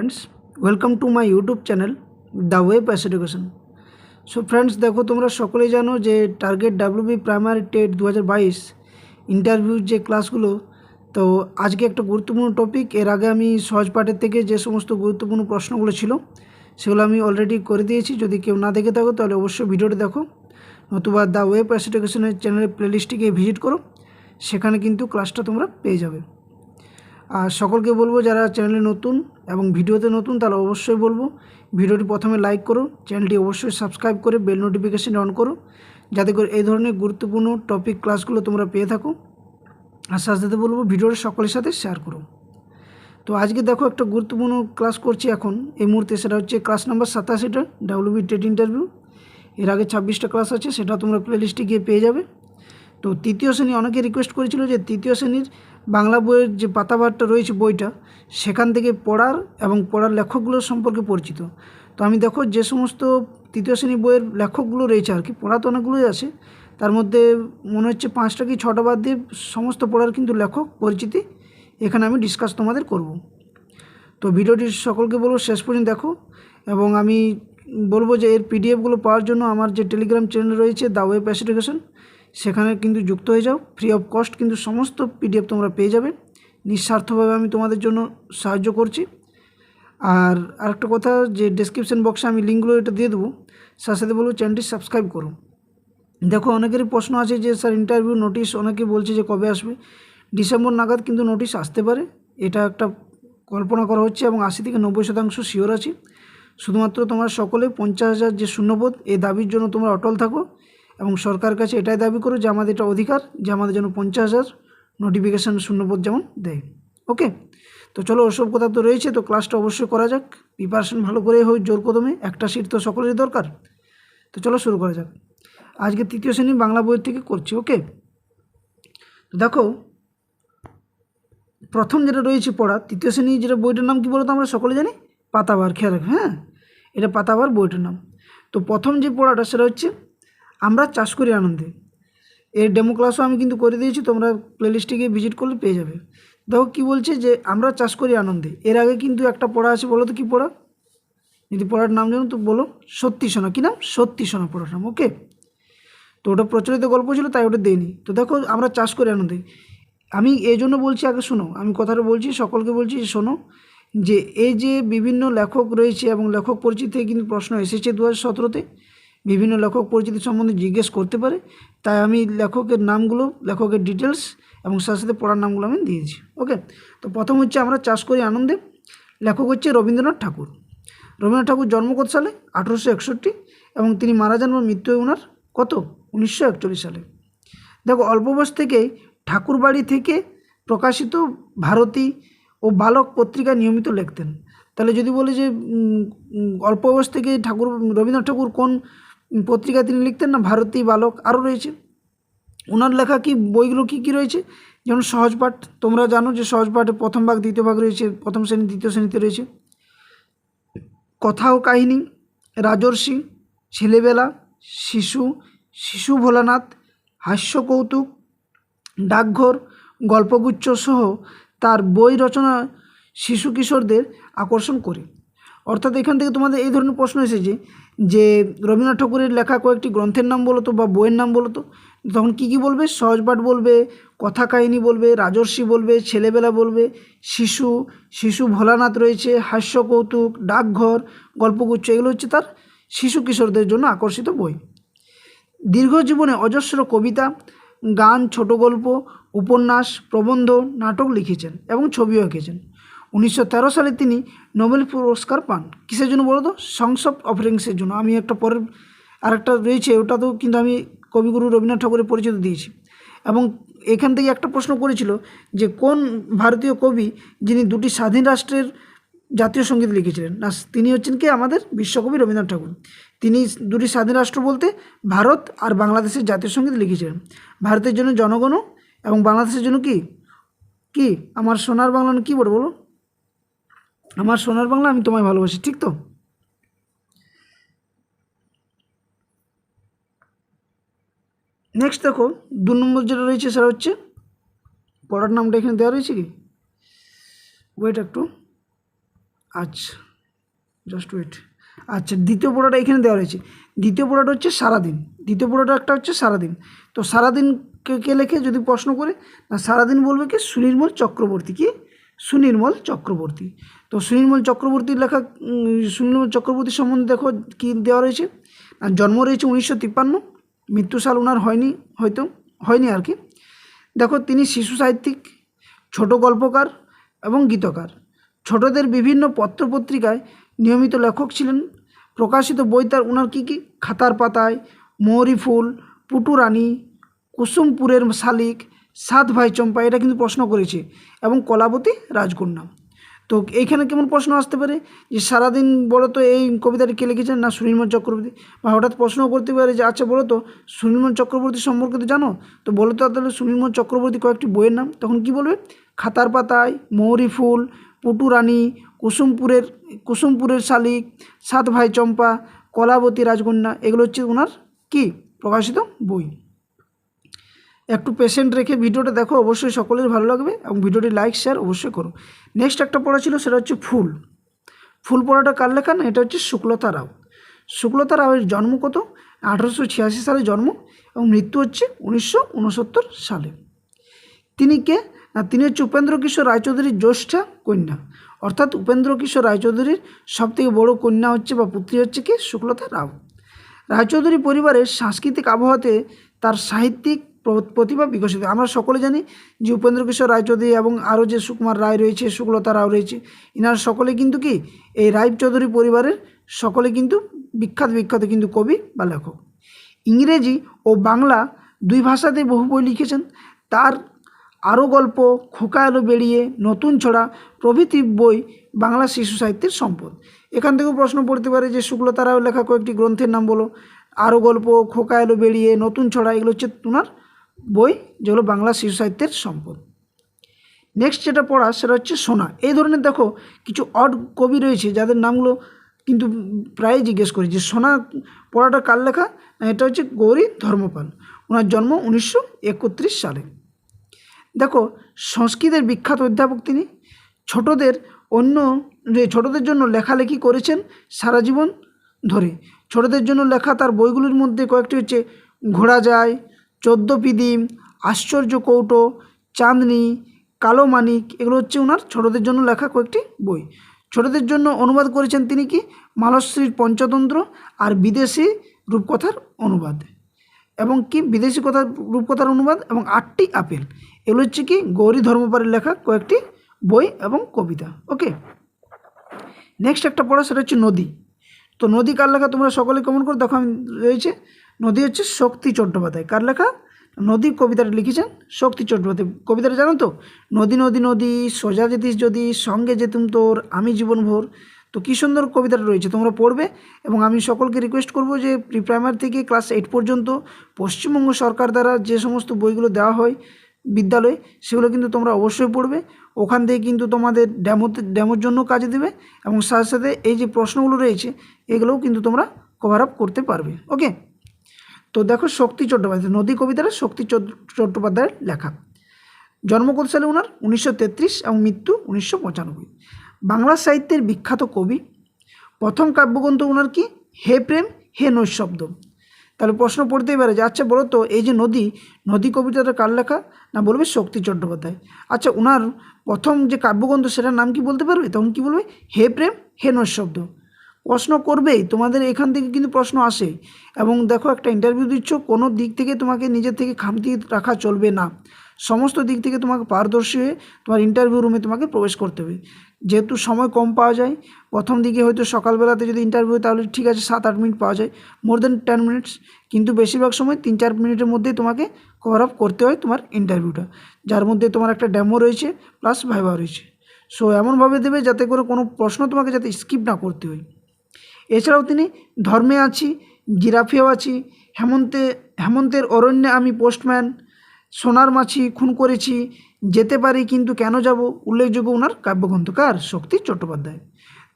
Friends welcome to my YouTube channel the way pace education. So friends देखो तुम्हारा सकले जानो जे target WB primary TET 2022 interview जे क्लासगुलो तो आज के एक गुरुत्वपूर्ण टपिक एर आगे हमें सहज पाठेर थेके जे समस्त गुरुत्वपूर्ण प्रश्नगुलो छिलो सेगुलो आमी अलरेडी करे दिएछि। यदि केउ ना देखे थाको ताहले अवश्य भिडियोटी देखो, नतुबा द वे पैस एडुकेशनेर चैनल प्लेलिस्टटिके भिजिट करो, सेखाने किन्तु क्लासटा तोमरा पेये जाबे। আর সকলকে বলবো যারা চ্যানেলে নতুন এবং ভিডিওতে নতুন তারা অবশ্যই বলবো ভিডিওটি প্রথমে লাইক করো, চ্যানেলটি অবশ্যই সাবস্ক্রাইব করে বেল নোটিফিকেশন অন করো যাতে করে এই ধরনের গুরুত্বপূর্ণ টপিক ক্লাসগুলো তোমরা পেয়ে থাকো। আর সাথে বলবো ভিডিওটি সকলের সাথে শেয়ার করো। তো আজকে দেখো একটা গুরুত্বপূর্ণ ক্লাস করছি এখন এই মুহূর্তে, সেটা হচ্ছে ক্লাস নাম্বার 87টা ডাব্লিউবি টেট ইন্টারভিউ। এর আগে 26টা ক্লাস আছে, সেটা তোমরা প্লেলিস্টে গিয়ে পেয়ে যাবে। তো তৃতীয় শ্রেণী অনেকে রিকোয়েস্ট করেছিল যে তৃতীয় শ্রেণীর বাংলা বইয়ের যে পাতাবারটা রয়েছে বইটা সেখান থেকে পড়ার এবং পড়ার লেখকগুলো সম্পর্কে পরিচিত। তো আমি দেখো যে সমস্ত তৃতীয় শ্রেণী বইয়ের লেখকগুলো রয়েছে আর কি, পড়া তো অনেকগুলোই আছে, তার মধ্যে মনে হচ্ছে 5টা কি 6টা বাদ দিয়ে সমস্ত পড়ার কিন্তু লেখক পরিচিতি এখানে আমি ডিসকাস তোমাদের করব। তো ভিডিওটি সকলকে বলবো শেষ পর্যন্ত দেখো, এবং আমি বলবো যে এর পিডিএফগুলো পাওয়ার জন্য আমার যে টেলিগ্রাম চ্যানেল রয়েছে দ্য ওয়ে প্যাস এডুকেশন সেখানে কিন্তু যুক্ত হয়ে যাও। ফ্রি অফ কস্ট কিন্তু সমস্ত পিডিএফ তোমরা পেয়ে যাবে, নিঃস্বার্থভাবে আমি তোমাদের জন্য সাহায্য করছি। আর আরেকটা কথা, যে ডেসক্রিপশন বক্সে আমি লিঙ্কগুলো এটা দিয়ে দেবো, সাথে বলবো চ্যানেলটি সাবস্ক্রাইব করো। দেখো অনেকেরই প্রশ্ন আছে যে স্যার ইন্টারভিউ নোটিশ অনেকে বলছে যে কবে আসবে, ডিসেম্বর নাগাদ কিন্তু নোটিশ আসতে পারে, এটা একটা কল্পনা করা হচ্ছে এবং 80 থেকে 90% শিওর আছি। শুধুমাত্র তোমরা সকলে 50,000 যে শূন্যপদ এই দাবির জন্য তোমরা অটল থাকো এবং সরকার কাছে এটাই দাবি করো যে আমাদের এটা অধিকার যে আমাদের জন্য 50,000 নোটিফিকেশান শূন্যপদ যেমন দেয়। ওকে, তো চলো ওসব কথা তো রয়েছে, তো ক্লাসটা অবশ্যই করা যাক, প্রিপারেশন ভালো করে হোক জোর কদমে, একটা সিট তো সকলেরই দরকার। তো চলো শুরু করা যাক। আজকে তৃতীয় শ্রেণী বাংলা বইয়ের থেকে করছি। ওকে, তো দেখো প্রথম যেটা রয়েছে পড়া তৃতীয় শ্রেণী যেটা বইটার নাম কী বলো তো আমরা সকলে জানি পাতাবার, খেয়াল রাখো হ্যাঁ, এটা পাতাবার বইটার নাম। তো প্রথম যে পড়াটা সেটা হচ্ছে আমরা চাষ করি আনন্দে। এর ডেমো ক্লাসও আমি কিন্তু করে দিয়েছি, তোমরা প্লেলিস্টে গিয়ে ভিজিট করলে পেয়ে যাবে। দেখো কী বলছে যে আমরা চাষ করি আনন্দে। এর আগে কিন্তু একটা পড়া আছে, বলো তো কী পড়া, যদি পড়ার নাম জানো তো বলো। সত্যি শোনা, কী নাম? সত্যি শোনা পড়ার নাম। ওকে, তো ওটা প্রচলিত গল্প ছিল তাই ওটা দেয়নি। তো দেখো আমরা চাষ করি আনন্দে, আমি এই জন্য বলছি, আগে শোনো আমি কথাটা বলছি, সকলকে বলছি শোনো, যে এই যে বিভিন্ন লেখক রয়েছে এবং লেখক পরিচিতি থেকে কিন্তু প্রশ্ন এসেছে 2017-তে, বিভিন্ন লেখক পরিচিতি সম্বন্ধে জিজ্ঞেস করতে পারে, তাই আমি লেখকের নামগুলো, লেখকের ডিটেলস এবং সাথে পড়ার নামগুলো আমি দিয়েছি। ওকে, তো প্রথম হচ্ছে আমরা চাষ করি আনন্দে, লেখক হচ্ছে রবীন্দ্রনাথ ঠাকুর। রবীন্দ্রনাথ ঠাকুর জন্ম কত সালে? 1861, এবং তিনি মারা যান বা মৃত্যু হয় ওনার কত? 1941 সালে। দেখো অল্প বয়স থেকেই ঠাকুরবাড়ি থেকে প্রকাশিত ভারতী ও বালক পত্রিকা নিয়মিত লিখতেন। তাহলে যদি বলি যে অল্প বয়স থেকে রবীন্দ্রনাথ ঠাকুর কোন পত্রিকায় তিনি লিখতেন না, ভারতী, বালক, আরও রয়েছে ওনার লেখা কি বইগুলো কী কী রয়েছে, যেমন সহজপাঠ, তোমরা জানো যে সহজপাঠে প্রথম ভাগ দ্বিতীয় ভাগ রয়েছে, প্রথম শ্রেণী দ্বিতীয় শ্রেণীতে রয়েছে। কথা ও কাহিনী, রাজর্ষি, ছেলেবেলা, শিশু, শিশু ভোলানাথ, হাস্য কৌতুক, ডাকঘর, গল্পগুচ্ছ সহ তার বই রচনা শিশু কিশোরদের আকর্ষণ করে। অর্থাৎ এখান থেকে তোমাদের এই ধরনের প্রশ্ন এসেছে যে রবীন্দ্রনাথ ঠাকুরের লেখা কয়েকটি গ্রন্থের নাম বলো তো বা বইয়ের নাম বলো তো, তখন কী কী বলবে? সহজপাঠ বলবে, কথা কাহিনী বলবে, রাজর্ষি বলবে, ছেলেবেলা বলবে, শিশু, শিশু ভোলানাথ রয়েছে, হাস্য কৌতুক, ডাকঘর, গল্পগুচ্ছ, এগুলো হচ্ছে তার শিশু কিশোরদের জন্য আকর্ষিত বই। দীর্ঘ জীবনে অজস্র কবিতা, গান, ছোট গল্প, উপন্যাস, প্রবন্ধ, নাটক লিখেছেন এবং ছবিও এঁকেছেন। 1913 সালে তিনি নোবেল পুরস্কার পান। কিসের জন্য বলো তো? সংস অফ অফারিংসের জন্য। আমি একটা পরের আরেকটা রয়েছে ওটাতেও কিন্তু আমি কবিগুরু রবীন্দ্রনাথ ঠাকুরের পরিচিত দিয়েছি। এবং এখান থেকে একটা প্রশ্ন করেছিল যে কোন ভারতীয় কবি যিনি 2টি স্বাধীন রাষ্ট্রের জাতীয় সঙ্গীত লিখেছিলেন, না তিনি হচ্ছেন কি আমাদের বিশ্বকবি রবীন্দ্রনাথ ঠাকুর। তিনি 2টি স্বাধীন রাষ্ট্র বলতে ভারত আর বাংলাদেশের জাতীয় সঙ্গীত লিখেছিলেন। ভারতের জন্য জনগণ এবং বাংলাদেশের জন্য কি কি আমার সোনার বাংলা, কী বলো, আমার সোনার বাংলা আমি তোমায় ভালোবাসি, ঠিক তো? নেক্সট দেখো 2 নম্বর যেটা রয়েছে সেটা হচ্ছে পড়ার নামটা এখানে দেওয়া রয়েছে কি, ওয়েট একটু, আচ্ছা, জাস্ট ওয়েট। আচ্ছা, দ্বিতীয় পড়াটা এখানে দেওয়া রয়েছে। দ্বিতীয় পড়াটা হচ্ছে সারাদিন। দ্বিতীয় পড়াটা একটা হচ্ছে সারাদিন। তো সারাদিন কে লেখে যদি প্রশ্ন করে, না সারাদিন বলবে কি সুনির্মল চক্রবর্তী। কি সুনির্মল চক্রবর্তী। তো সুনির্মল চক্রবর্তীর লেখা, সুনির্মল চক্রবর্তী সম্বন্ধে দেখো কি দেওয়া রয়েছে। আর জন্ম রয়েছে 1953, মৃত্যু সাল ওনার হয়নি আর কি। দেখো তিনি শিশু সাহিত্যিক, ছোট গল্পকার এবং গীতকার। ছোটদের বিভিন্ন পত্রপত্রিকায় নিয়মিত লেখক ছিলেন। প্রকাশিত বই তার ওনার কী কী, খাতার পাতায়, মৌরি ফুল, পুটু রানী, কুসুমপুরের শালিক, সাত ভাই চম্পা, এটা কিন্তু প্রশ্ন করেছে, এবং কলাবতী রাজকন্যা। তো এইখানে কেমন প্রশ্ন আসতে পারে যে সারাদিন বলো তো এই কবিতাটি কে লিখেছেন, না সুনির্মল চক্রবর্তী। বা হঠাৎ প্রশ্ন করতে পারে যে আচ্ছা বলো তো সুনির্মল চক্রবর্তী সম্পর্কে তো জানো, তো বলো তো তাহলে সুনির্মল চক্রবর্তী কয়েকটি বইয়ের নাম। তখন কি বলবে, খাতার পাতায়, মৌরি ফুল, পুটু রানী, কুসুমপুরের শালিক, সাত ভাই চম্পা, কলাবতী রাজকন্যা, এগুলো হচ্ছে ওনার কি প্রকাশিত বই। একটু পেশেন্ট রেখে ভিডিওটা দেখো, অবশ্যই সকলের ভালো লাগবে, এবং ভিডিওটি লাইক শেয়ার অবশ্যই করো। নেক্সট একটা পড়া ছিল, সেটা হচ্ছে ফুল। ফুল পড়াটা কার লেখা, না এটা হচ্ছে শুক্লতা রাও। শুক্লতা রাওয়ের জন্ম কত, 1886 সালে জন্ম, এবং মৃত্যু হচ্ছে 1969 সালে। তিনি কে, না তিনি হচ্ছে উপেন্দ্র কিশোর রায়চৌধুরীর জ্যেষ্ঠা কন্যা। অর্থাৎ উপেন্দ্র কিশোর রায়চৌধুরীর সবথেকে বড় কন্যা হচ্ছে বা পুত্রী হচ্ছে কি শুক্লতা রাও। রায়চৌধুরী পরিবারের সাংস্কৃতিক আবহাওয়াতে তার সাহিত্যিক প্রতিভা বিকশিত। আমরা সকলে জানি যে উপেন্দ্র কিশোর রায়চৌধুরী এবং আরও যে সুকুমার রায় রয়েছে, শুক্লতা রাও রয়েছে, ইনার সকলে কিন্তু কি এই রায়চৌধুরী পরিবারের সকলে কিন্তু বিখ্যাত কিন্তু কবি বা লেখক। ইংরেজি ও বাংলা দুই ভাষাতে বহু বই লিখেছেন। তার আরও গল্প, খোকা এলো বেরিয়ে, নতুন ছড়া প্রভৃতি বই বাংলা শিশু সাহিত্যের সম্পদ। এখান থেকেও প্রশ্ন পড়তে পারে যে শুক্লতা রাও লেখা কয়েকটি গ্রন্থের নাম বলো। আরও গল্প, খোকা এলো বেরিয়ে, নতুন ছড়া, এগুলো হচ্ছে তোমার বই যেগুলো বাংলা শিশু সাহিত্যের সম্পদ। নেক্সট যেটা পড়া সেটা হচ্ছে সোনা। এই ধরনের দেখো কিছু অড কবি রয়েছে যাদের নামগুলো কিন্তু প্রায় জিজ্ঞেস করি যে সোনা পড়াটা কার লেখা, এটা হচ্ছে গৌরী ধর্মপাল। ওনার জন্ম 1931 সালে। দেখো সংস্কৃতের বিখ্যাত অধ্যাপক তিনি। ছোটদের জন্য লেখালেখি করেছেন সারা জীবন ধরে। ছোটদের জন্য লেখা তার বইগুলির মধ্যে কয়েকটি হচ্ছে ঘোড়া যায়, 14 পিদিম, আশ্চর্য কৌটো, চাঁদনি, কালো মানিক, এগুলো হচ্ছে ওনার ছোটদের জন্য লেখা কয়েকটি বই। ছোটদের জন্য অনুবাদ করেছেন তিনি কি মালশ্রীর পঞ্চতন্ত্র আর বিদেশি রূপকথার অনুবাদ, এবং কি বিদেশি রূপকথার অনুবাদ, এবং 8টি আপেল, এগুলো হচ্ছে কি গৌরী ধর্মপালের লেখা কয়েকটি বই এবং কবিতা। ওকে, নেক্সট একটা পড়া সেটা হচ্ছে নদী। তো নদী কার লেখা তোমরা সকলে কমেন্ট করে দেখো। আমি রয়েছে নদী হচ্ছে শক্তি চট্টোপাধ্যায়। কার লেখা, নদী কবিতাটা লিখেছেন শক্তি চট্টোপাধ্যায়। কবিতাটা জানো তো, নদী নদী নদী সোজা যেতিস যদি, সঙ্গে যেতুম তোর আমি জীবন ভোর। তো কী সুন্দর কবিতাটা রয়েছে, তোমরা পড়বে। এবং আমি সকলকে রিকোয়েস্ট করব যে প্রি প্রাইমারি থেকে ক্লাস 8 পর্যন্ত পশ্চিমবঙ্গ সরকার দ্বারা যে সমস্ত বইগুলো দেওয়া হয় বিদ্যালয়ে, সেগুলো কিন্তু তোমরা অবশ্যই পড়বে। ওখান থেকে কিন্তু তোমাদের ডেমোর জন্য কাজে দেবে, এবং সাথে সাথে এই যে প্রশ্নগুলো রয়েছে এগুলোও কিন্তু তোমরা কভার আপ করতে পারবে। ওকে, তো দেখো শক্তি চট্টোপাধ্যায়, নদী কবিতাটা শক্তি চট্টোপাধ্যায়ের লেখা। জন্ম কত সালে ওনার, 1933, এবং মৃত্যু 1995। বাংলা সাহিত্যের বিখ্যাত কবি। প্রথম কাব্যগ্রন্থ ওনার কি, হে প্রেম হে নৈশব্দ। তাহলে প্রশ্ন পড়তেই পারে যে আচ্ছা বলো তো এই যে নদী কবিতাটা কার লেখা, না বলবে শক্তি চট্টোপাধ্যায়। আচ্ছা ওনার প্রথম যে কাব্যগ্রন্থ সেটার নাম কি বলতে পারবে, তখন কি বলবে, হে প্রেম হে নৈশব্দ। প্রশ্ন করবেই, তোমাদের এখান থেকে কিন্তু প্রশ্ন আসে। এবং দেখো একটা ইন্টারভিউ দিচ্ছ, কোনো দিক থেকে তোমাকে নিজের থেকে খামতি রাখা চলবে না। সমস্ত দিক থেকে তোমাকে পারদর্শী হয়ে তোমার ইন্টারভিউ রুমে তোমাকে প্রবেশ করতে হবে। যেহেতু সময় কম পাওয়া যায়, প্রথম দিকে হয়তো সকালবেলাতে যদি ইন্টারভিউ তাহলে ঠিক আছে 7-8 মিনিট পাওয়া যায়, মোর দেন 10 মিনিটস, কিন্তু বেশিরভাগ সময় 3-4 মিনিটের মধ্যেই তোমাকে কভার আপ করতে হয় তোমার ইন্টারভিউটা, যার মধ্যে তোমার একটা ডেমো রয়েছে প্লাস ভাইভা রয়েছে। সো এমনভাবে দেবে যাতে করে কোনো প্রশ্ন তোমাকে যাতে স্কিপ না করতে হয়। এছাড়াও তিনি ধর্মে আছি, জিরাফেও আছি, হেমন্তের অরণ্যে আমি পোস্টম্যান, সোনার মাছি খুন করেছি, যেতে পারি কিন্তু কেন যাব, উল্লেখযোগ্য ওনার কাব্যগ্রন্থ। কার, শক্তি চট্টোপাধ্যায়।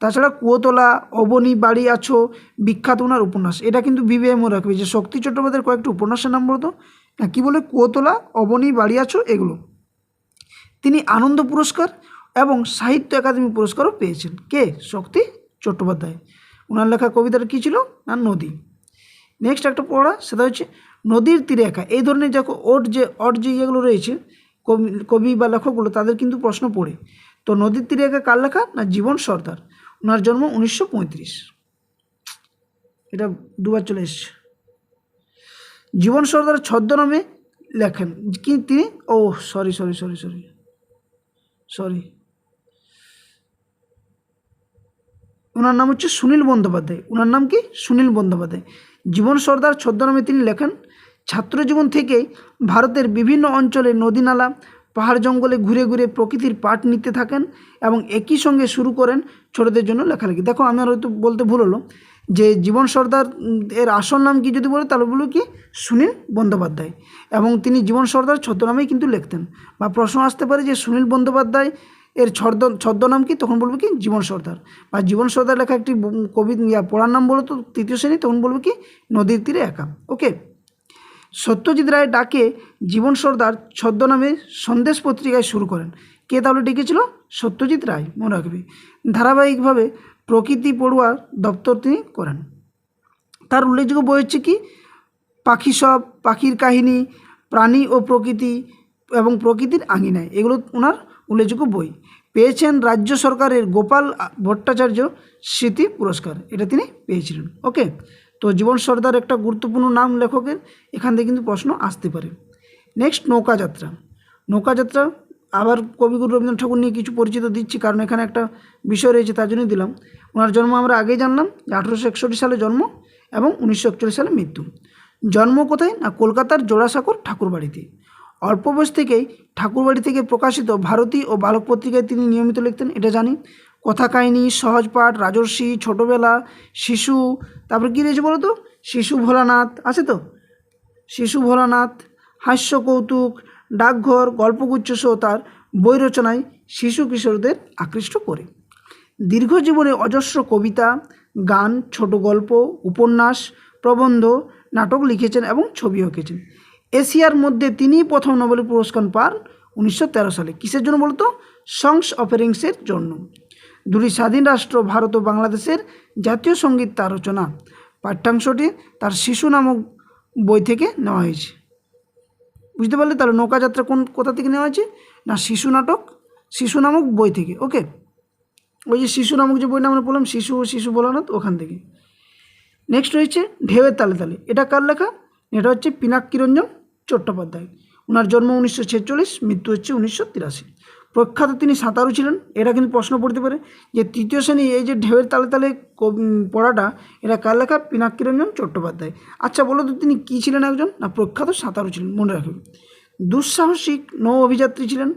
তাছাড়া কুয়োতলা, অবনী বাড়ি আছো, বিখ্যাত ওনার উপন্যাস। এটা কিন্তু বিবেএ মনে রাখবে যে শক্তি চট্টোপাধ্যায়ের কয়েকটি উপন্যাসের নাম বলতো, কী বলে, কুয়োতলা, অবনী বাড়ি আছো, এগুলো। তিনি আনন্দ পুরস্কার এবং সাহিত্য একাডেমি পুরস্কারও পেয়েছেন। কে? শক্তি চট্টোপাধ্যায়। ওনার লেখা কবিতাটা কী ছিল? না নদী। নেক্সট একটা পড়া, সেটা হচ্ছে নদীর তীরে একা। এই ধরনের দেখো ওট যে ইয়েগুলো রয়েছে কবি বা লেখকগুলো, তাদের কিন্তু প্রশ্ন পড়ে। তো নদীর তীরে একা কার লেখা? না জীবন সর্দার। ওনার জন্ম 1935। এটা দুবার চলে এসছে। জীবন সর্দার ছদ্মনামে লেখেন কি তিনি? সরি ওনার নাম হচ্ছে সুনীল বন্দ্যোপাধ্যায়। ওনার নাম কি? সুনীল বন্দ্যোপাধ্যায়। জীবন সর্দার ছদ্মনামে তিনি লেখেন। ছাত্র জীবন থেকেই ভারতের বিভিন্ন অঞ্চলে নদী নালা পাহাড় জঙ্গলে ঘুরে ঘুরে প্রকৃতির পাঠ নিতে থাকেন এবং একই সঙ্গে শুরু করেন ছোটদের জন্য লেখালেখি। দেখো আমি আর হয়তো বলতে ভুল হলো যে জীবন সর্দার এর আসল নাম কি যদি বলে, তাহলে বলবো কি? সুনীল বন্দ্যোপাধ্যায়। এবং তিনি জীবন সর্দার ছদ্মনামেই কিন্তু লিখতেন। বা প্রশ্ন আসতে পারে যে সুনীল বন্দ্যোপাধ্যায় এর ছদ্মনাম কি? তখন বলবো কি? জীবন সর্দার। বা জীবন সর্দার লেখা একটি কবি পড়ার নাম বলো তো তৃতীয় শ্রেণী, তখন বলবো কি? নদীর তীরে একা। ওকে। সত্যজিৎ রায় ডাকে জীবন সর্দার ছদ্মনামে সন্দেশ পত্রিকায় শুরু করেন। কে তাহলে ডেকেছিল? সত্যজিৎ রায়, মনে রাখবে। ধারাবাহিকভাবে প্রকৃতি পড়ুয়া দপ্তর তিনি করেন। তার উল্লেখযোগ্য বই হচ্ছে কি? পাখি সব, পাখির কাহিনী, প্রাণী ও প্রকৃতি এবং প্রকৃতির আঙিনায়, এগুলো ওনার উল্লেখযোগ্য বই। পেয়েছেন রাজ্য সরকারের গোপাল ভট্টাচার্য স্মৃতি পুরস্কার, এটা তিনি পেয়েছিলেন। ওকে। তো জীবন সর্দার একটা গুরুত্বপূর্ণ নাম লেখকের, এখান থেকে কিন্তু প্রশ্ন আসতে পারে। নেক্সট নৌকাযাত্রা। নৌকাযাত্রা আবার কবিগুরু রবীন্দ্রনাথ ঠাকুর নিয়ে কিছু পরিচিত দিচ্ছি, কারণ এখানে একটা বিষয় রয়েছে, তার জন্যই দিলাম। ওনার জন্ম আমরা আগেই জানলাম যে 1861 সালে জন্ম এবং 1941 সালে মৃত্যু। জন্ম কোথায়? না কলকাতার জোড়াসাঁকোর ঠাকুরবাড়িতে। অল্প বয়স থেকেই ঠাকুরবাড়ি থেকে প্রকাশিত ভারতী ও বালক পত্রিকায় তিনি নিয়মিত লিখতেন, এটা জানি। কথা কাহিনী, সহজ পাঠ, রাজর্ষি, ছোটোবেলা, শিশু, তারপরে কী রয়েছে বলো তো? শিশু ভোলানাথ আছে তো, শিশু ভোলানাথ, হাস্য কৌতুক, ডাকঘর, গল্পগুচ্ছ সহ তার বই রচনায় শিশু কিশোরদের আকৃষ্ট করে। দীর্ঘ জীবনে অজস্র কবিতা, গান, ছোট গল্প, উপন্যাস, প্রবন্ধ, নাটক লিখেছেন এবং ছবিও এঁকেছেন। এশিয়ার মধ্যে তিনিই প্রথম নোবেল পুরস্কার পান 1913 সালে। কিসের জন্য বলতো? সংস অফারিংসের জন্য। দুটি স্বাধীন রাষ্ট্র ভারত ও বাংলাদেশের জাতীয় সঙ্গীত তার রচনা। পাঠ্যাংশটি তার শিশু নামক বই থেকে নেওয়া হয়েছে। বুঝতে পারলে? তাহলে নৌকাযাত্রা কোথা থেকে নেওয়া হয়েছে? না শিশু নামক বই থেকে। ওকে। ওই যে শিশু নামক যে বইটা আমরা বললাম, শিশু ভোলানাথ, ওখান থেকে। নেক্সট রয়েছে ঢেউয়ের তালে তালে। এটা কার লেখা? এটা হচ্ছে পিনাকিরঞ্জন চট্টোপাধ্যায়। ওনার জন্ম 1946, মৃত্যু হচ্ছে 1983। প্রখ্যাত তিনি সাঁতারু ছিলেন। এটা কিন্তু প্রশ্ন পড়তে পারে যে তৃতীয় শ্রেণী এই যে ঢেউয়ের তালে তালে পড়াটা, এটা কার লেখা? পিনাকিরঞ্জন চট্টোপাধ্যায়। আচ্ছা বলো তো তিনি কী ছিলেন? একজন না প্রখ্যাত সাঁতারু ছিলেন, মনে রাখবেন। দুঃসাহসিক নৌ অভিযাত্রী ছিলেন।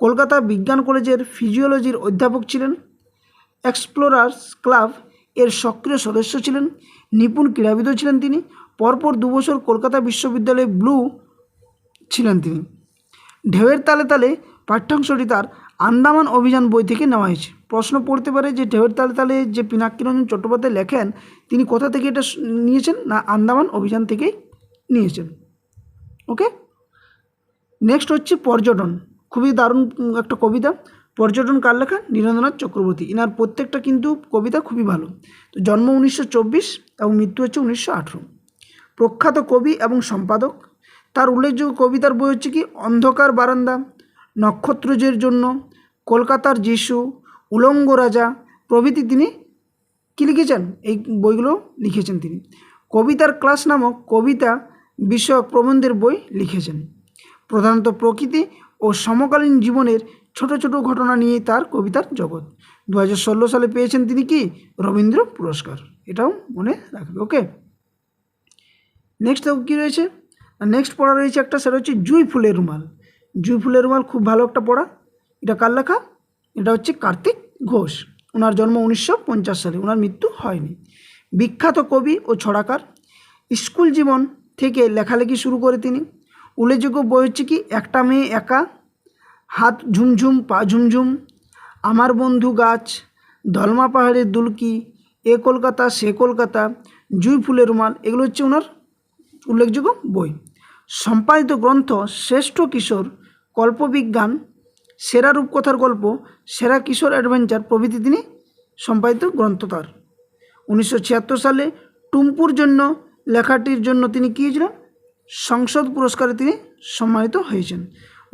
কলকাতা বিজ্ঞান কলেজের ফিজিওলজির অধ্যাপক ছিলেন। এক্সপ্লোরার্স ক্লাব এর সক্রিয় সদস্য ছিলেন। নিপুণ ক্রীড়াবিদও ছিলেন তিনি। পরপর 2 বছর কলকাতা বিশ্ববিদ্যালয়ে ব্লু ছিলেন তিনি। ঢেউয়ের তালে তালে পাঠ্যাংশটি তার আন্দামান অভিযান বই থেকে নেওয়া হয়েছে। প্রশ্ন পড়তে পারে যে ঢেউয়ের তালে তালে যে পিনাকিরঞ্জন চট্টোপাধ্যায় লেখেন, তিনি কোথা থেকে এটা নিয়েছেন? না আন্দামান অভিযান থেকেই নিয়েছেন। ওকে। নেক্সট হচ্ছে পর্যটন। খুবই দারুণ একটা কবিতা। পর্যটন কার লেখা? নীরেন্দ্রনাথ চক্রবর্তী। এনার প্রত্যেকটা কিন্তু কবিতা খুবই ভালো। তো জন্ম 1924 এবং মৃত্যু হচ্ছে 1918। প্রখ্যাত কবি এবং সম্পাদক। তার উল্লেখযোগ্য কবিতার বই হচ্ছে কি? অন্ধকার বারান্দা, নক্ষত্রজের জন্য, কলকাতার যিশু, উলঙ্গ রাজা প্রভৃতি তিনি কী লিখেছেন? এই বইগুলো লিখেছেন তিনি। কবিতার ক্লাস নামক কবিতা বিষয়ক প্রবন্ধের বই লিখেছেন। প্রধানত প্রকৃতি ও সমকালীন জীবনের ছোট ছোট ঘটনা নিয়ে তার কবিতার জগৎ। 2016 সালে পেয়েছেন তিনি কি? রবীন্দ্র পুরস্কার। এটাও মনে রাখবে। ওকে। নেক্সট কী রয়েছে? নেক্সট পড়া রয়েছে একটা, সেটা হচ্ছে জুঁই ফুলের রুমাল। জুঁই ফুলের রুমাল খুব ভালো একটা পড়া। এটা কার লেখা? এটা হচ্ছে কার্তিক ঘোষ। ওনার জন্ম 1950 সালে, ওনার মৃত্যু হয়নি। বিখ্যাত কবি ও ছড়াকার। স্কুল জীবন থেকে লেখালেখি শুরু করে তিনি। উল্লেখযোগ্য বই হচ্ছে কি? একটা মেয়ে একা, হাত ঝুমঝুম পা ঝুমঝুম, আমার বন্ধু গাছ, দলমা পাহাড়ের দুলকি, এ কলকাতা সে কলকাতা, জুঁই ফুলের রুমাল, এগুলো হচ্ছে ওনার উল্লেখযোগ্য বই। সম্পাদিত গ্রন্থ শ্রেষ্ঠ কিশোর, কল্পবিজ্ঞান, সেরা রূপকথার গল্প, সেরা কিশোর অ্যাডভেঞ্চার প্রভৃতি তিনি সম্পাদিত গ্রন্থ তার। 1976 সালে টুম্পুর জন্য লেখাটির জন্য তিনি কী হয়েছিলেন? সংসদ পুরস্কারে তিনি সম্মানিত হয়েছেন।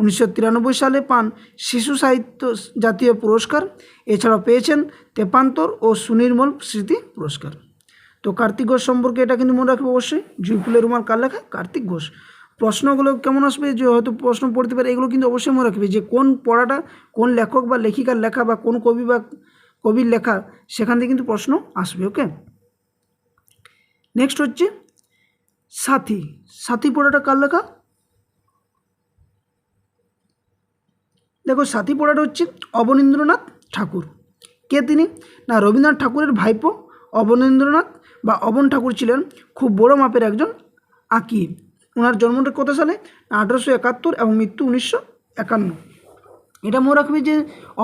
1993 সালে পান শিশু সাহিত্য জাতীয় পুরস্কার। এছাড়াও পেয়েছেন তেপান্তর ও সুনির্মল স্মৃতি পুরস্কার। তো কার্তিক ঘোষ সম্পর্কে এটা কিন্তু মনে রাখবে অবশ্যই। জুঁই ফুলের রুমাল কার লেখা? কার্তিক ঘোষ। প্রশ্নগুলো কেমন আসবে, যে হয়তো প্রশ্ন পড়তে পারে, এগুলো কিন্তু অবশ্যই মনে রাখবে যে কোন পড়াটা কোন লেখক বা লেখিকার লেখা বা কোন কবি বা কবির লেখা, সেখান থেকে কিন্তু প্রশ্ন আসবে। ওকে, নেক্সট হচ্ছে সাথী। সাথী পড়াটা কার লেখা? দেখো, সাথী পড়াটা হচ্ছে অবনীন্দ্রনাথ ঠাকুর। কে তিনি? না, রবীন্দ্রনাথ ঠাকুরের ভাইপো অবনীন্দ্রনাথ বা অবন ঠাকুর ছিলেন খুব বড় মাপের একজন আঁকিব। ওনার জন্মটা কত সালে? 1871 এবং মৃত্যু 1951। এটা মনে রাখবে যে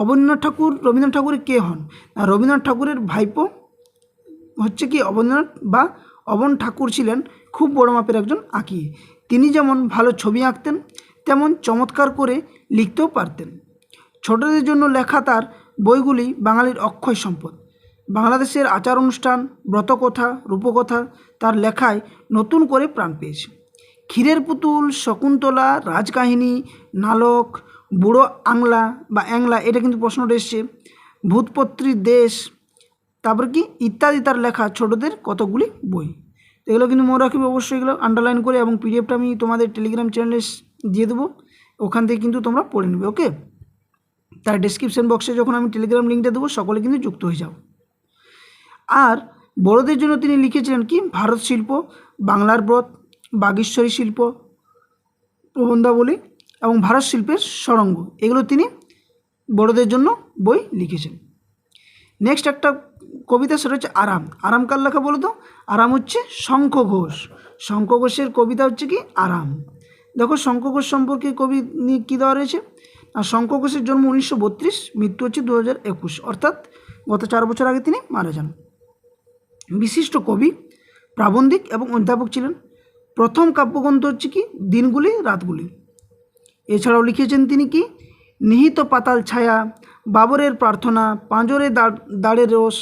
অবনীন্দ্রনাথ ঠাকুর রবীন্দ্রনাথ ঠাকুরের কে হন? না, রবীন্দ্রনাথ ঠাকুরের ভাইপো হচ্ছে কি অবনীন্দ্রনাথ বা অবন ঠাকুর ছিলেন খুব বড় মাপের একজন আঁকি। তিনি যেমন ভালো ছবি আঁকতেন, তেমন চমৎকার করে লিখতেও পারতেন। ছোটদের জন্য লেখা তার বইগুলি বাঙালির অক্ষয় সম্পদ। বাংলাদেশের আচার অনুষ্ঠান, ব্রতকথা, রূপকথা তার লেখায় নতুন করে প্রাণ পেয়েছে। ক্ষীরের পুতুল, শকুন্তলা, রাজকাহিনী, নালক, বুড়ো আংলা বা অ্যাংলা, এটা কিন্তু প্রশ্নটা এসছে। ভূতপত্রীর দেশ, তারপর কি ইত্যাদি তার লেখা ছোটদের কতগুলি বই। এগুলো কিন্তু মনে রাখবে অবশ্যই, এগুলো আন্ডারলাইন করে, এবং পিডিএফটা আমি তোমাদের টেলিগ্রাম চ্যানেলে দিয়ে দেবো, ওখান থেকে কিন্তু তোমরা পড়ে নেবে। ওকে, তার ডেসক্রিপশন বক্সে যখন আমি টেলিগ্রাম লিঙ্কটা দেবো, সকলে কিন্তু যুক্ত হয়ে যাও। আর বড়দের জন্য তিনি লিখেছিলেন কি? ভারত শিল্প, বাংলার ব্রত, বাগীশ্বরী শিল্প প্রবন্ধাবলী এবং ভারত শিল্পের সরঙ্গ, এগুলো তিনি বড়দের জন্য বই লিখেছেন। নেক্সট একটা কবিতা, সেটা হচ্ছে আরাম। আরাম কার লেখা বলো তো? আরাম হচ্ছে শঙ্খ ঘোষ। শঙ্খ ঘোষের কবিতা হচ্ছে কি? আরাম। দেখো, শঙ্খ ঘোষ সম্পর্কে কবি কী দেওয়া রয়েছে? আর শঙ্খ ঘোষের জন্ম 1932, মৃত্যু হচ্ছে 2021, অর্থাৎ গত 4 বছর আগে তিনি মারা যান। বিশিষ্ট কবি, প্রাবন্ধিক এবং অধ্যাপক ছিলেন। প্রথম কাব্যগ্রন্থ হচ্ছে কি? দিনগুলি রাতগুলি। এছাড়াও লিখেছেন তিনি কি? নিহিত পাতাল ছায়া, বাবরের প্রার্থনা, পাঁজরে দাঁড়ের রোষ,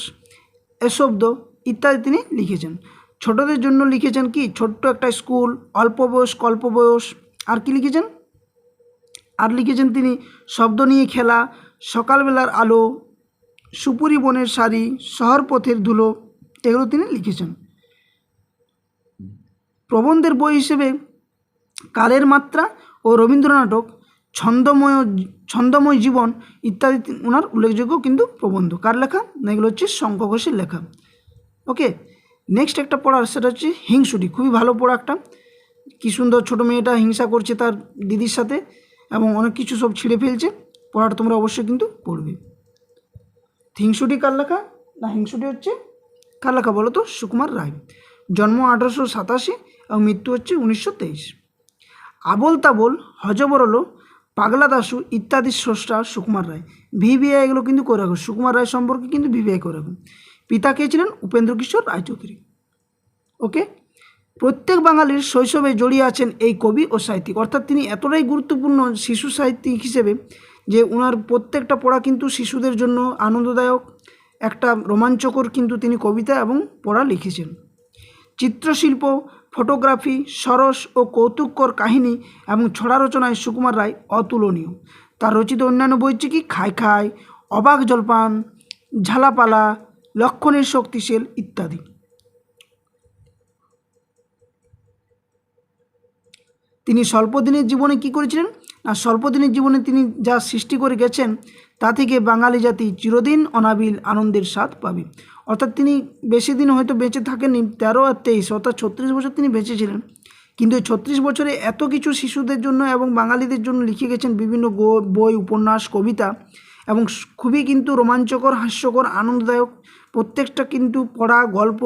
এশব্দ ইত্যাদি তিনি লিখেছেন। ছোটদের জন্য লিখেছেন কি? ছোট্ট একটা স্কুল, অল্প বয়স, কল্প বয়স। আর কি লিখেছেন? আর লিখেছেন তিনি শব্দ নিয়ে খেলা, সকালবেলার আলো, সুপুরি বনের শাড়ি, শহর পথের ধুলো, এগুলো তিনি লিখেছেন। প্রবন্ধের বই হিসেবে কালের মাত্রা ও রবীন্দ্র নাটক, ছন্দময় জীবন ইত্যাদি ওনার উল্লেখযোগ্য কিন্তু প্রবন্ধ। কার লেখা? না, এগুলো হচ্ছে শঙ্খ ঘোষের লেখা। ওকে, নেক্সট একটা পড়ার, সেটা হচ্ছে হিংসুটি। খুবই ভালো পড়া একটা। কী সুন্দর ছোটো মেয়েটা হিংসা করছে তার দিদির সাথে, এবং অনেক কিছু সব ছিঁড়ে ফেলছে। পড়াটা তোমরা অবশ্যই কিন্তু পড়বে। হিংসুটি কার লেখা? না, হিংসুটি হচ্ছে কার লেখা বলো তো? সুকুমার রায়। জন্ম 1887 এবং মৃত্যু হচ্ছে 1923। আবোল তাবোল, হজবরল, পাগলা দাশু ইত্যাদি স্রষ্টা সুকুমার রায়। ভিভিআই এগুলো কিন্তু করে রাখো, সুকুমার রায় সম্পর্কে কিন্তু ভিভিআই করে রাখো। পিতা কে ছিলেন? উপেন্দ্র কিশোর রায়চৌধুরী। ওকে, প্রত্যেক বাঙালির শৈশবে জড়িয়ে আছেন এই কবি ও সাহিত্যিক, অর্থাৎ তিনি এতটাই গুরুত্বপূর্ণ শিশু সাহিত্যিক হিসেবে যে ওনার প্রত্যেকটা পড়া কিন্তু শিশুদের জন্য আনন্দদায়ক, একটা রোমাঞ্চকর কিন্তু তিনি কবিতা এবং পড়া লিখেছেন। চিত্রশিল্প, ফটোগ্রাফি, সরস ও কৌতুককর কাহিনী এবং ছড়া রচনায় সুকুমার রায় অতুলনীয়। তার রচিত অন্যান্য বই হচ্ছে কি? খাই খাই, অবাক জলপান, ঝালাপালা, লক্ষণের শক্তিশীল ইত্যাদি। তিনি স্বল্পদিনের জীবনে কি করেছিলেন? না, স্বল্পদিনের জীবনে তিনি যা সৃষ্টি করে গেছেন তা থেকে বাঙালি জাতি চিরদিন অনাবিল আনন্দের স্বাদ পাবে। অর্থাৎ তিনি বেশি দিন হয়তো বেঁচে থাকেননি, 13 আর 23, অর্থাৎ 36 বছর তিনি বেঁচে ছিলেন, কিন্তু এই 36 বছরে এত কিছু শিশুদের জন্য এবং বাঙালিদের জন্য লিখে গেছেন বিভিন্ন বই, উপন্যাস, কবিতা, এবং খুবই কিন্তু রোমাঞ্চকর, হাস্যকর, আনন্দদায়ক। প্রত্যেকটা কিন্তু পড়া, গল্প,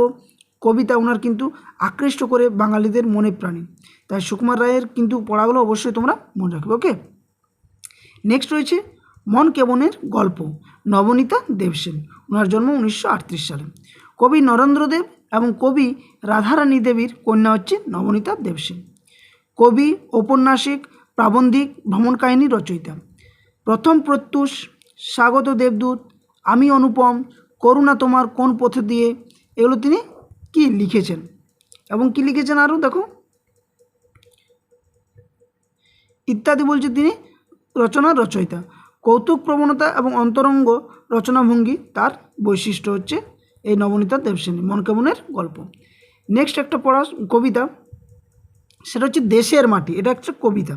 কবিতা ওনার কিন্তু আকৃষ্ট করে বাঙালিদের মনে প্রাণে। তাই সুকুমার রায়ের কিন্তু পড়াগুলো অবশ্যই তোমরা মনে রাখবে। ওকে, নেক্সট রয়েছে মন কেমনের গল্প, নবনীতা দেবসেন। ওনার জন্ম 1938 সালে। কবি নরেন্দ্রদেব এবং কবি রাধারানী দেবীর কন্যা হচ্ছে নবনীতা দেবসেন। কবি, ঔপন্যাসিক, প্রাবন্ধিক, ভ্রমণ কাহিনী রচয়িতা। প্রথম প্রত্যুষ, স্বাগত দেবদূত, আমি অনুপম, করুণা তোমার কোন পথে দিয়ে, এগুলো তিনি কি লিখেছেন এবং কি লিখেছেন আরও দেখো ইত্যাদি বলছে তিনি রচনার রচয়িতা। কৌতুক প্রবণতা এবং অন্তরঙ্গ রচনাভঙ্গি তার বৈশিষ্ট্য হচ্ছে এই নবনীতা দেবসেনী মন কেমনের গল্প। নেক্সট একটা পড়া কবিতা, সেটা হচ্ছে দেশের মাটি। এটা একটা কবিতা,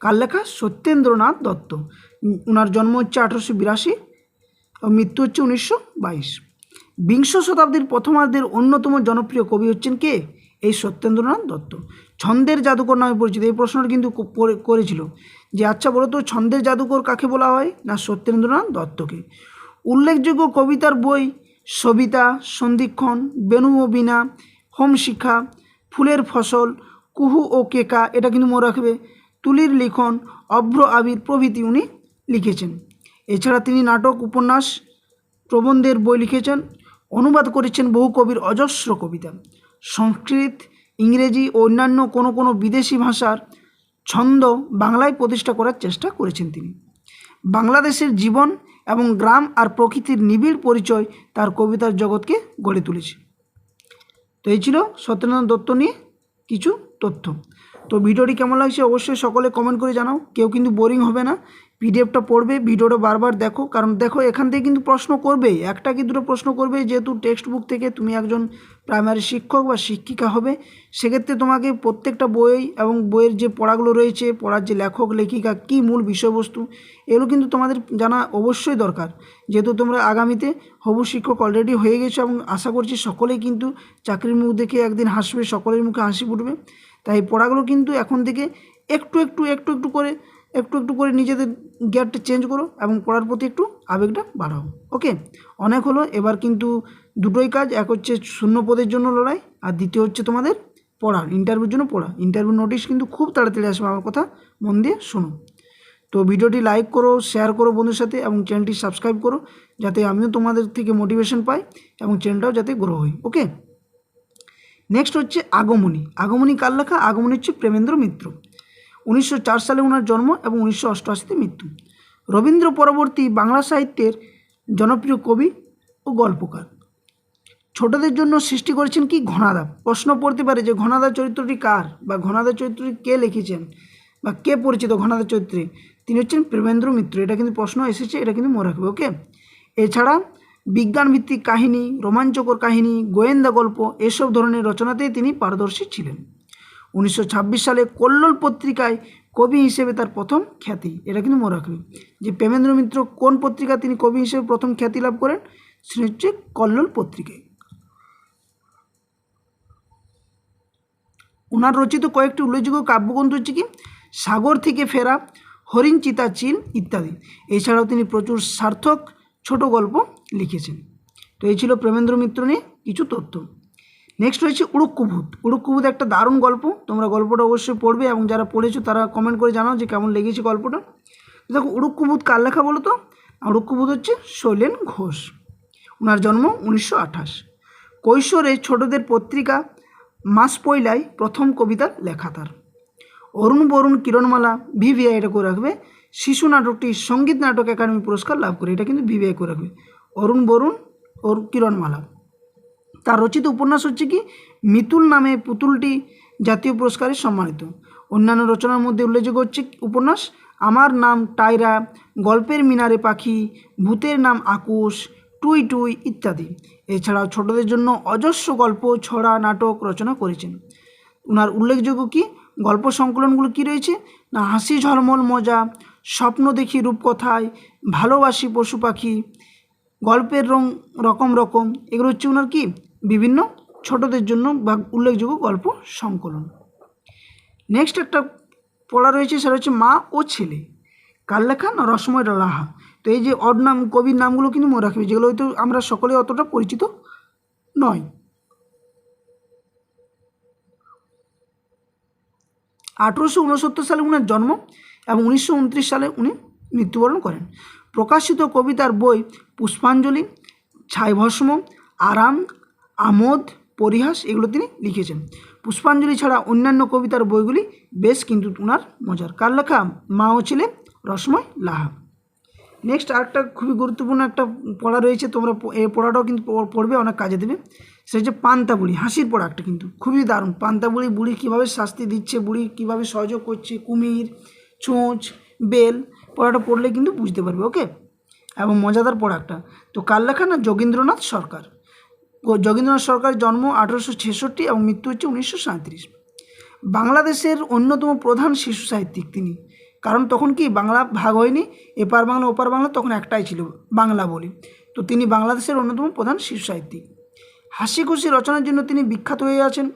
কার লেখা? সত্যেন্দ্রনাথ দত্ত। ওনার জন্ম হচ্ছে 1882 ও মৃত্যু হচ্ছে 1922। বিংশ শতাব্দীর প্রথমার্ধের অন্যতম জনপ্রিয় কবি হচ্ছেন কে? এই সত্যেন্দ্রনাথ দত্ত। ছন্দের জাদুকর নামে পরিচিত। এই প্রশ্নটা কিন্তু করেছিল যে আচ্ছা বলো তো ছন্দের জাদুকর কাকে বলা হয়? না, সত্যেন্দ্রনাথ দত্তকে। উল্লেখযোগ্য কবিতার বই সবিতা, সন্ধিক্ষণ, বেণু ও বীণা, হোম শিক্ষা, ফুলের ফসল, কুহু ও কেকা, এটা কিন্তু মনে রাখবে, তুলির লিখন, অভ্র আবির প্রভৃতি উনি লিখেছেন। এছাড়া তিনি নাটক, উপন্যাস, প্রবন্ধের বই লিখেছেন, অনুবাদ করেছেন বহু কবির অজস্র কবিতা। সংস্কৃত, ইংরেজি ও অন্যান্য কোনো বিদেশি ভাষার ছন্দ বাংলায় প্রতিষ্ঠা করার চেষ্টা করেছেন তিনি। বাংলাদেশের জীবন এবং গ্রাম আর প্রকৃতির নিবিড় পরিচয় তার কবিতার জগৎকে গড়ে তুলেছে। তো এই ছিল সত্যেন্দ্রনাথ দত্ত নিয়ে কিছু তথ্য। তো ভিডিওটি কেমন লাগছে অবশ্যই সকলে কমেন্ট করে জানাও। কেউ কিন্তু বোরিং হবে না, পিডিএফটা পড়বে, ভিডিওটা বারবার দেখো, কারণ দেখো এখান থেকে কিন্তু প্রশ্ন করবেই, একটা কি দুটো প্রশ্ন করবে, যেহেতু টেক্সট বুক থেকে তুমি একজন প্রাইমারি শিক্ষক বা শিক্ষিকা হবে, সেক্ষেত্রে তোমাকে প্রত্যেকটা বই এবং বইয়ের যে পড়াগুলো রয়েছে, পড়ার যে লেখক লেখিকা, কী মূল বিষয়বস্তু, এগুলো কিন্তু তোমাদের জানা অবশ্যই দরকার। যেহেতু তোমরা আগামীতে হবু শিক্ষক অলরেডি হয়ে গেছো এবং আশা করছি সকলেই কিন্তু চাকরির মুখ দেখে একদিন হাসবে, সকলের মুখে হাসি ফুটবে। তাই পড়াগুলো কিন্তু এখন থেকে একটু করে নিজেদের গিয়ারটা চেঞ্জ করো এবং পড়ার প্রতি একটু আবেগটা বাড়াও। ওকে, অনেক হলো, এবার কিন্তু দুটোই কাজ, এক হচ্ছে শূন্য পদের জন্য লড়াই, আর দ্বিতীয় হচ্ছে তোমাদের পড়া, ইন্টারভিউর জন্য পড়া। ইন্টারভিউ নোটিশ কিন্তু খুব তাড়াতাড়ি আসবে, আমার কথা মন দিয়ে শোনো। তো ভিডিওটি লাইক করো, শেয়ার করো বন্ধুর সাথে এবং চ্যানেলটি সাবস্ক্রাইব করো, যাতে আমিও তোমাদের থেকে মোটিভেশন পাই এবং চ্যানেলটাও যাতে গ্রো হয়। ওকে, নেক্সট হচ্ছে আগমনী। আগমনী কার লেখা? আগমনী হচ্ছে প্রেমেন্দ্র মিত্র। 1904 সালে ওনার জন্ম এবং 1988-তে মৃত্যু। রবীন্দ্র পরবর্তী বাংলা সাহিত্যের জনপ্রিয় কবি ও গল্পকার। ছোটদের জন্য সৃষ্টি করেছেন কি? ঘনাদা। প্রশ্ন পড়তে পারে যে ঘনাদা চরিত্রটি কার, বা ঘনাদা চরিত্রটি কে লিখেছেন বা কে পরিচিত ঘনাদা চরিত্রে? তিনি হচ্ছেন প্রেমেন্দ্র মিত্র। এটা কিন্তু প্রশ্ন এসেছে, এটা কিন্তু মনে রাখবে। ওকে, এছাড়া বিজ্ঞানভিত্তিক কাহিনী, রোমাঞ্চকর কাহিনী, গোয়েন্দা গল্প, এসব ধরনের রচনাতেই তিনি পারদর্শী ছিলেন। 1926 সালে কল্লোল পত্রিকায় কবি হিসেবে তার প্রথম খ্যাতি, এটা কিন্তু মনে রাখবে যে প্রেমেন্দ্র মিত্র কোন পত্রিকা তিনি কবি হিসেবে প্রথম খ্যাতি লাভ করেন, সেটা হচ্ছে কল্লোল পত্রিকায়। ওনার রচিত কয়েকটি উল্লেখযোগ্য কাব্যগ্রন্থ হচ্ছে কি? সাগর থেকে ফেরা, হরিণ চিতা চিল ইত্যাদি। এছাড়াও তিনি প্রচুর সার্থক ছোট গল্প লিখেছেন। তো এই ছিল প্রেমেন্দ্র মিত্র নিয়ে কিছু তথ্য। নেক্সট রয়েছে উড়ুক্কুভূত। উড়ুক্কুভূত একটা দারুণ গল্প, তোমরা গল্পটা অবশ্যই পড়বে এবং যারা পড়েছো তারা কমেন্ট করে জানাও যে কেমন লেগেছে গল্পটা। দেখো উড়ুক্কুভূত কার লেখা বলো তো? উড়ুক্কুভূত হচ্ছে শৈলেন ঘোষ। ওনার জন্ম 1928। কৈশোরে ছোটদের পত্রিকা মাস পয়লায় প্রথম কবিতা লেখা তার। অরুণ বরুণ কিরণমালা ভিভিআই, এটা করে রাখবে। শিশু নাটকটি সঙ্গীত নাটক একাডেমি পুরস্কার লাভ করে, এটা কিন্তু ভিভিআই করে রাখবে। অরুণ বরুণ ও কিরণমালা। তার রচিত উপন্যাস হচ্ছে কি? মিতুল নামে পুতুলটি জাতীয় পুরস্কারে সম্মানিত। অন্যান্য রচনার মধ্যে উল্লেখযোগ্য হচ্ছে উপন্যাস আমার নাম টায়রা, গল্পের মিনারে পাখি, ভূতের নাম আকুশ, টুই টুই ইত্যাদি। এছাড়াও ছোটদের জন্য অজস্র গল্প, ছড়া, নাটক রচনা করেছেন। ওনার উল্লেখযোগ্য কি গল্প সংকলনগুলো কি রয়েছে? না, হাসি ঝলমল মজা, স্বপ্ন দেখি রূপকথায়, ভালোবাসি পশু পাখি, গল্পের রকম রকম, এগুলো হচ্ছে ওনার কি বিভিন্ন ছোটদের জন্য বা উল্লেখযোগ্য গল্প সংকলন। নেক্সট একটা পড়া রয়েছে, সেটা হচ্ছে মা ও ছেলে। কার লেখা? না, রসময় লাহা। তো এই যে অড নাম কবির নামগুলো কিন্তু মনে রাখবে, যেগুলো হয়তো আমরা সকলে অতটা পরিচিত নয়। 1869 সালে উনার জন্ম এবং 1929 সালে উনি মৃত্যুবরণ করেন। প্রকাশিত কবিতার বই পুষ্পাঞ্জলি, ছাইভস্ম, আরাম, আমোদ, পরিহাস, এগুলো তিনি লিখেছেন। পুষ্পাঞ্জলি ছাড়া অন্যান্য কবিতার বইগুলি বেশ কিন্তু ওনার মজার। কার লেখা? মা ও ছেলে, রসময় লাহা। নেক্সট আরেকটা খুবই গুরুত্বপূর্ণ একটা পড়া রয়েছে, তোমরা এই পড়াটাও কিন্তু পড়বে, অনেক কাজে দেবে। সেটা হচ্ছে পান্তা বুড়ি, হাসির পড়া একটা কিন্তু খুবই দারুণ। পান্তা বুড়ি, বুড়ি কীভাবে শাস্তি দিচ্ছে, বুড়ি কীভাবে সহযোগ করছে, কুমির, ছুঁচ, বেল, পড়াটা পড়লে কিন্তু বুঝতে পারবে। ওকে, এবং মজাদার পড়া একটা। তো কার লেখা? না যোগেন্দ্রনাথ সরকার। যোগেন্দ্রনাথ সরকারের জন্ম 1866 এবং মৃত্যু হচ্ছে 1937। বাংলাদেশের অন্যতম প্রধান শিশু সাহিত্যিক তিনি, কারণ তখন কি বাংলা ভাগ হয়নি, এপার বাংলা ওপার বাংলা, তখন একটাই ছিল বাংলা বলে। তো তিনি বাংলাদেশের অন্যতম প্রধান শিশু সাহিত্যিক। হাসি খুশি রচনার জন্য তিনি বিখ্যাত হয়ে আছেন।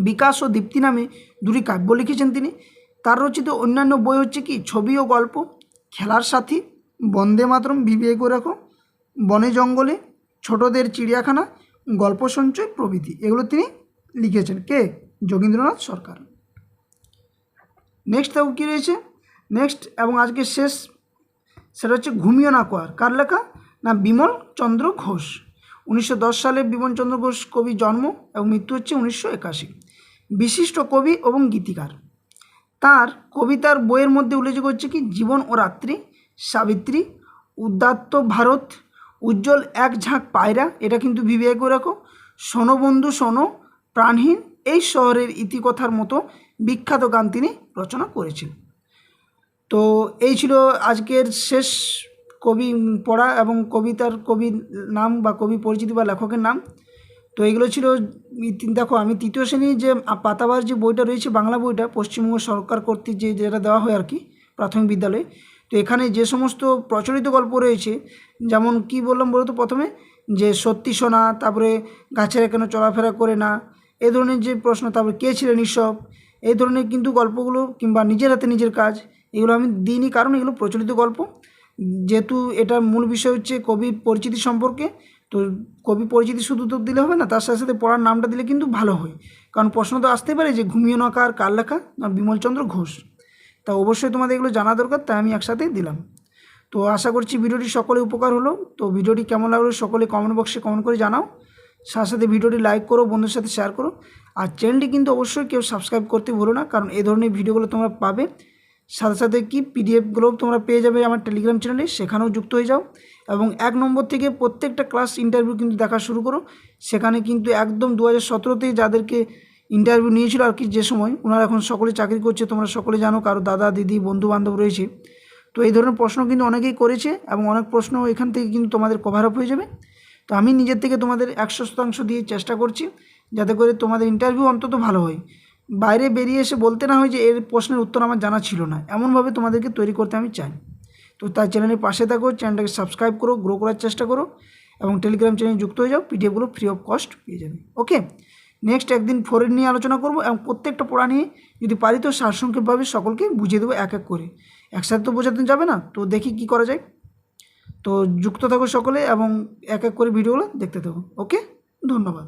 বিকাশ ও দীপ্তি নামে দুটি কাব্য লিখেছেন তিনি। তার রচিত অন্যান্য বই হচ্ছে কি ছবি ও গল্প, খেলার সাথী, বন্দে মাতরম, ভিভিয়ে করে রাখো, বনে জঙ্গলে, ছোটদের চিড়িয়াখানা, গল্প সঞ্চয় প্রভৃতি, এগুলো তিনি লিখেছেন। কে? যোগেন্দ্রনাথ সরকার। নেক্সট দেখো কী রয়েছে, নেক্সট এবং আজকে শেষ, সেটা হচ্ছে ঘুমিও না কোয়ার। কার লেখা? না বিমল চন্দ্র ঘোষ। 1910 সালে বিমল চন্দ্র ঘোষ কবি জন্ম এবং মৃত্যু হচ্ছে 1981। বিশিষ্ট কবি এবং গীতিকার। তার কবিতার বইয়ের মধ্যে উল্লেখযোগ্য হচ্ছে কি জীবন ও রাত্রি, সাবিত্রী, উদাত্ত ভারত, উজ্জ্বল এক ঝাঁক পায়রা, এটা কিন্তু ভিভিয়ে করে রাখো, শোনো বন্ধু শোনো, প্রাণহীন, এই শহরের ইতিকথার মতো বিখ্যাত গান তিনি রচনা করেছেন। তো এই ছিল আজকের শেষ কবি পড়া এবং কবিতার কবির নাম বা কবি পরিচিতি বা লেখকের নাম। তো এগুলো ছিল। দেখো আমি তৃতীয় শ্রেণীর যে পাতাবার যে বইটা রয়েছে, বাংলা বইটা, পশ্চিমবঙ্গ সরকার কর্তৃক যেটা দেওয়া হয় আর কি প্রাথমিক বিদ্যালয়ে, তো এখানে যে সমস্ত প্রচলিত গল্প রয়েছে, যেমন কি বললাম বলো তো প্রথমে, যে সত্যি শোনা, তারপরে গাছেরা কেন চলাফেরা করে না, এই ধরনের যে প্রশ্ন, তারপরে কে ছিলেন ঈশ্বর, এই ধরনের কিন্তু গল্পগুলো, কিংবা নিজের হাতে নিজের কাজ, এগুলো আমি দিইনি, কারণ এগুলো প্রচলিত গল্প। যেহেতু এটার মূল বিষয় হচ্ছে কবি পরিচিতি সম্পর্কে, তো কবি পরিচিতি শুধু তো দিলে হবে না, তার সাথে সাথে পড়ার নামটা দিলে কিন্তু ভালো হয়, কারণ প্রশ্ন তো আসতে পারে যে ঘুমিও না কার লেখা? না বিমলচন্দ্র ঘোষ। তা অবশ্যই তোমাদের এগুলো জানা দরকার, তাই আমি একসাথেই দিলাম। তো আশা করছি ভিডিওটি সকলে উপকার হলো। তো ভিডিওটি কেমন লাগলো সকলে কমেন্ট বক্সে কমেন্ট করে জানাও। সাথে সাথে ভিডিওটি লাইক করো, বন্ধুদের সাথে শেয়ার করো, আর চ্যানেলটি কিন্তু অবশ্যই কেউ সাবস্ক্রাইব করতে ভুলো না, কারণ এই ধরনের ভিডিওগুলো তোমরা পাবে। সাথে সাথে কি পিডিএফগুলো তোমরা পেয়ে যাবে আমার টেলিগ্রাম চ্যানেলে, সেখানেও যুক্ত হয়ে যাও। এবং 1 নম্বর থেকে প্রত্যেকটা ক্লাস ইন্টারভিউ কিন্তু দেখা শুরু করো। সেখানে কিন্তু একদম 2017তেই যাদেরকে ইন্টারভিউ নিয়েছিল আর কি, যে সময়, ওনারা এখন সকলে চাকরি করছে, তোমরা সকলে জানো, কারো দাদা দিদি বন্ধু বান্ধব রয়েছে। তো এই ধরনের প্রশ্ন কিন্তু অনেকেই করেছে, এবং অনেক প্রশ্ন এখান থেকে কিন্তু তোমাদের কভার আপ হয়ে যাবে। তো আমি নিজের থেকে তোমাদের 100% দিয়ে চেষ্টা করছি, যাতে করে তোমাদের ইন্টারভিউ অন্তত ভালো হয়, বাইরে বেরিয়ে এসে বলতে না হয় যে এর প্রশ্নের উত্তর আমার জানা ছিল না, এমনভাবে তোমাদেরকে তৈরি করতে আমি চাই। তো তাই চ্যানেলের পাশে থাকো, চ্যানেলটাকে সাবস্ক্রাইব করো, গ্রো করার চেষ্টা করো, এবং টেলিগ্রাম চ্যানেলে যুক্ত হয়ে যাও, পিডিএফগুলো ফ্রি অফ কস্ট পেয়ে যাবে। ওকে, নেক্সট একদিন 4 নিয়ে আলোচনা করব, এবং প্রত্যেকটা পড়া নিয়ে যদি পারি তো সারসংক্ষেপভাবে সকলকে বুঝিয়ে দেবো এক এক করে, একসাথে তো বোঝাতে যাবে না, তো দেখি কি করা যায়। তো যুক্ত থাকো সকলে, এবং এক এক করে ভিডিওগুলো দেখতে থাকো। ওকে, ধন্যবাদ।